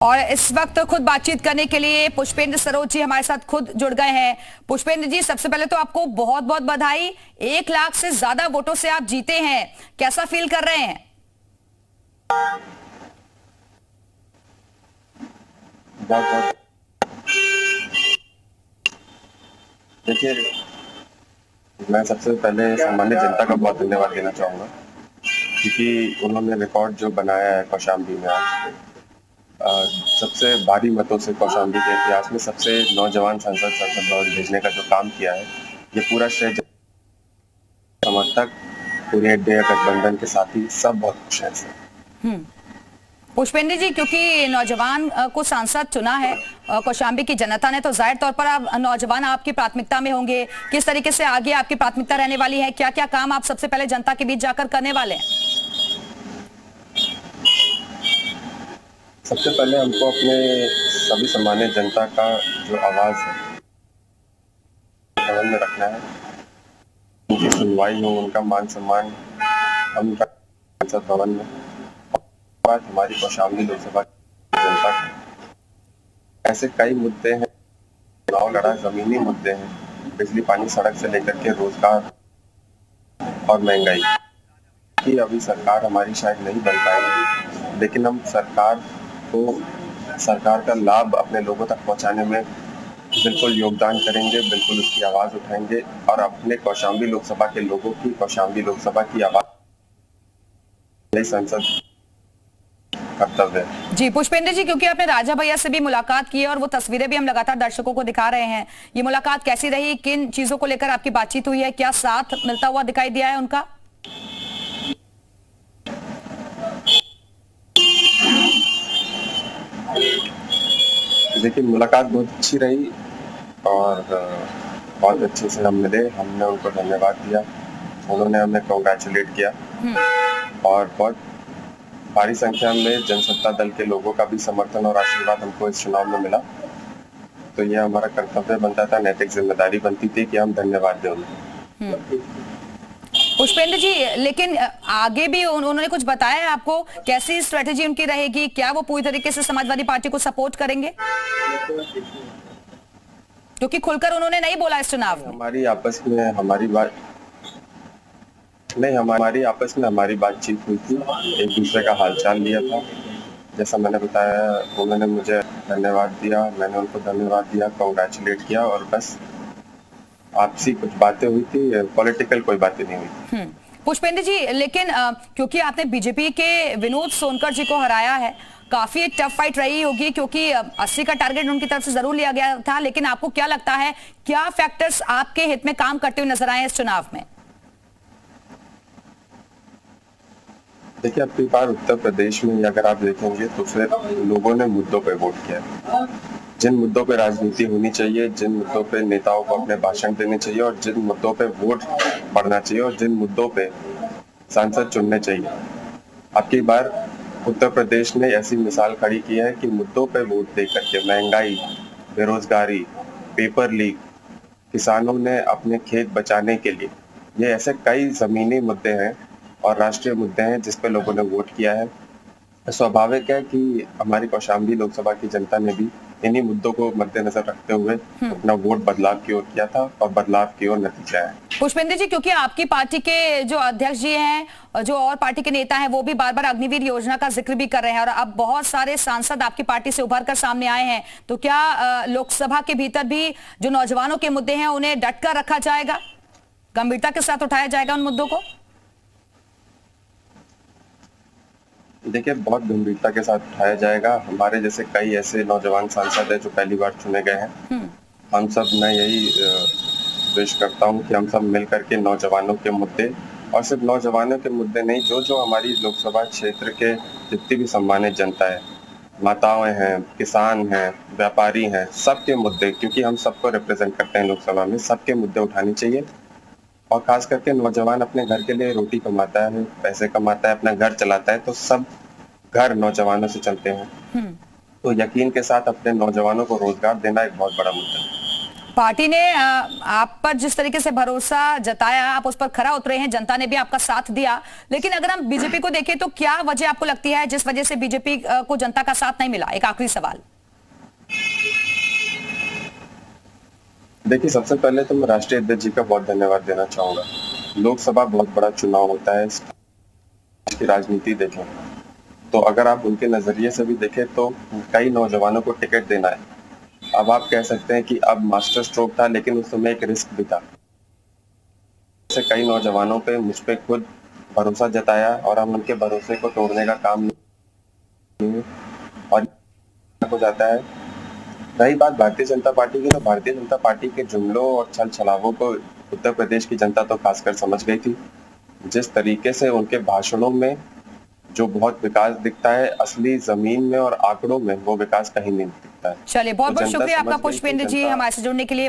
और इस वक्त खुद बातचीत करने के लिए पुष्पेंद्र सरोज जी हमारे साथ खुद जुड़ गए हैं। पुष्पेंद्र जी, सबसे पहले तो आपको बहुत बहुत बधाई। 1 लाख से ज्यादा वोटों से आप जीते हैं, कैसा फील कर रहे हैं? बहुत बहुत देखिए, मैं सबसे पहले सामान्य जनता का बहुत धन्यवाद देना चाहूँगा, क्योंकि उन्होंने रिकॉर्ड जो बनाया है कौशाम्बी में आज, सबसे भारी मतों से कौशाम्बी के इतिहास में सबसे नौजवान संसद भवन भेजने का जो काम किया है, ये पूरा श्रेय समर्थक, पूरे इंडिया गठबंधन के साथी सब बहुत खुश हैं इससे। पुष्पेंद्र जी, क्योंकि नौजवान को सांसद चुना है कौशाम्बी की जनता ने, तो जाहिर तौर पर आप नौजवान आपकी प्राथमिकता में होंगे। किस तरीके से आगे आपकी प्राथमिकता रहने वाली है? क्या क्या काम आप सबसे पहले जनता के बीच जाकर करने वाले हैं? सबसे पहले हमको अपने सभी सामान्य जनता का जो आवाज है भवन में रखना है, उनकी सुनवाई हो, उनका मान सम्मान हम संसद भवन में। बात हमारी कौशाम्बी लोकसभा जनता की, ऐसे कई मुद्दे हैं, चुनाव लड़ा, जमीनी मुद्दे हैं, बिजली पानी सड़क से लेकर के रोजगार और महंगाई की। अभी सरकार हमारी शायद नहीं बन पाएगी, लेकिन हम सरकार का लाभ अपने लोगों तक पहुंचाने में बिल्कुल योगदान करेंगे, बिल्कुल उसकी आवाज उठाएंगे और अपने कौशाम्बी लोकसभा के लोगों की, कौशाम्बी लोकसभा की आवाज संसद कर्तव्य है। जी पुष्पेंद्र जी, क्योंकि आपने राजा भैया से भी मुलाकात की है और वो तस्वीरें भी हम लगातार दर्शकों को दिखा रहे हैं, ये मुलाकात कैसी रही? किन चीजों को लेकर आपकी बातचीत हुई है? क्या साथ मिलता हुआ दिखाई दिया है उनका? देखिए, मुलाकात बहुत अच्छी रही और बहुत अच्छे से हम मिले। हमने उनको धन्यवाद दिया, उन्होंने हमें कांग्रेचुलेट किया और बहुत भारी संख्या में जनसत्ता दल के लोगों का भी समर्थन और आशीर्वाद हमको इस चुनाव में मिला। तो ये हमारा कर्तव्य बनता था, नैतिक जिम्मेदारी बनती थी कि हम धन्यवाद दें उन्हें। पुष्पेंद्र जी, लेकिन आगे भी उन्होंने कुछ बताया है आपको? कैसी स्ट्रेटेजी उनकी रहेगी? क्या वो पूरी तरीके से समाजवादी पार्टी को सपोर्ट करेंगे? क्योंकि खुलकर उन्होंने नहीं बोला इस चुनाव में। हमारी आपस में हमारी बातचीत हुई थी, एक दूसरे का हालचाल लिया था। जैसा मैंने बताया, उन्होंने मुझे धन्यवाद दिया, मैंने उनको धन्यवाद दिया, कांग्रेचुलेट किया और बस आपसी कुछ बातें हुई थी, पॉलिटिकल कोई बातें नहीं हुई। पुष्पेंद्र जी, लेकिन क्योंकि आपने बीजेपी के विनोद सोनकर जी को हराया है, काफी एक टफ फाइट रही होगी, क्योंकि 80 का टारगेट उनकी तरफ से जरूर लिया गया था, लेकिन आपको क्या लगता है, क्या फैक्टर्स आपके हित में काम करते हुए नजर आए इस चुनाव में? देखिए, अब की बार उत्तर प्रदेश में अगर आप देखेंगे तो सिर्फ लोगों ने मुद्दों पे वोट किया। जिन मुद्दों पे राजनीति होनी चाहिए, जिन मुद्दों पे नेताओं को अपने भाषण देने चाहिए और जिन मुद्दों पे वोट बढ़ना चाहिए और जिन मुद्दों पे सांसद चुनने चाहिए, अब की बार उत्तर प्रदेश ने ऐसी मिसाल खड़ी की है कि मुद्दों पे वोट दे करके महंगाई, बेरोजगारी, पेपर लीक, किसानों ने अपने खेत बचाने के लिए, ये ऐसे कई जमीनी मुद्दे हैं और राष्ट्रीय मुद्दे हैं जिस पे लोगों ने वोट किया है। स्वाभाविक है कि हमारी कौशाम्बी लोकसभा की जनता ने भी इन्हीं मुद्दों को मद्देनजर रखते हुए अपना वोट बदलाव की ओर किया था और बदलाव की ओर नतीजा है। पुष्पेंद्र जी, क्योंकि आपकी पार्टी के जो अध्यक्ष जी हैं और जो और पार्टी के नेता हैं, वो भी बार बार अग्निवीर योजना का जिक्र भी कर रहे हैं और अब बहुत सारे सांसद आपकी पार्टी से उभर कर सामने आए हैं, तो क्या लोकसभा के भीतर भी जो नौजवानों के मुद्दे हैं उन्हें डटकर रखा जाएगा, गंभीरता के साथ उठाया जाएगा उन मुद्दों को? देखिए, बहुत गंभीरता के साथ उठाया जाएगा। हमारे जैसे कई ऐसे नौजवान सांसद हैं जो पहली बार चुने गए हैं। हम सब, मैं यही विश करता हूं कि हम सब मिलकर के नौजवानों के मुद्दे, और सिर्फ नौजवानों के मुद्दे नहीं, जो हमारी लोकसभा क्षेत्र के जितनी भी सम्मानित जनता है, माताएं हैं, किसान हैं, व्यापारी हैं, सबके मुद्दे, क्योंकि हम सबको रिप्रेजेंट करते हैं लोकसभा में, सबके मुद्दे उठाने चाहिए। और खास करके नौजवान अपने घर के लिए रोटी कमाता है, पैसे कमाता है, अपना घर चलाता है, तो सब घर नौजवानों से चलते हैं। तो यकीन के साथ अपने नौजवानों को रोजगार देना एक बहुत बड़ा मुद्दा है। पार्टी ने आप पर जिस तरीके से भरोसा जताया, आप उस पर खरा उतरे हैं, जनता ने भी आपका साथ दिया, लेकिन अगर हम बीजेपी को देखें तो क्या वजह आपको लगती है जिस वजह से बीजेपी को जनता का साथ नहीं मिला? एक आखिरी सवाल। देखिए, सबसे पहले तो मैं राष्ट्रीय अध्यक्ष जी का बहुत धन्यवाद देना चाहूंगा। लोकसभा बहुत बड़ा चुनाव होता है, इसकी राजनीति देखें तो अगर आप उनके नजरिए से भी देखें तो कई नौजवानों को टिकट देना है। अब आप कह सकते हैं कि अब मास्टर स्ट्रोक था, लेकिन उस समय एक रिस्क भी था। से कई नौजवानों पे मुझ पे खुद भरोसा जताया और हम उनके भरोसे को तोड़ने का काम नहीं और हो जाता है। रही बात भारतीय जनता पार्टी की, तो भारतीय जनता पार्टी के जुमलों और छल छलावों को उत्तर प्रदेश की जनता तो खासकर समझ गई थी। जिस तरीके से उनके भाषणों में जो बहुत विकास दिखता है, असली जमीन में और आंकड़ों में वो विकास कहीं नहीं दिखता है। चलिए, बहुत तो बहुत जनता शुक्रिया समझ आपका गई कि पुष्पेंद्र जी जनता हमारे से जुड़ने के लिए।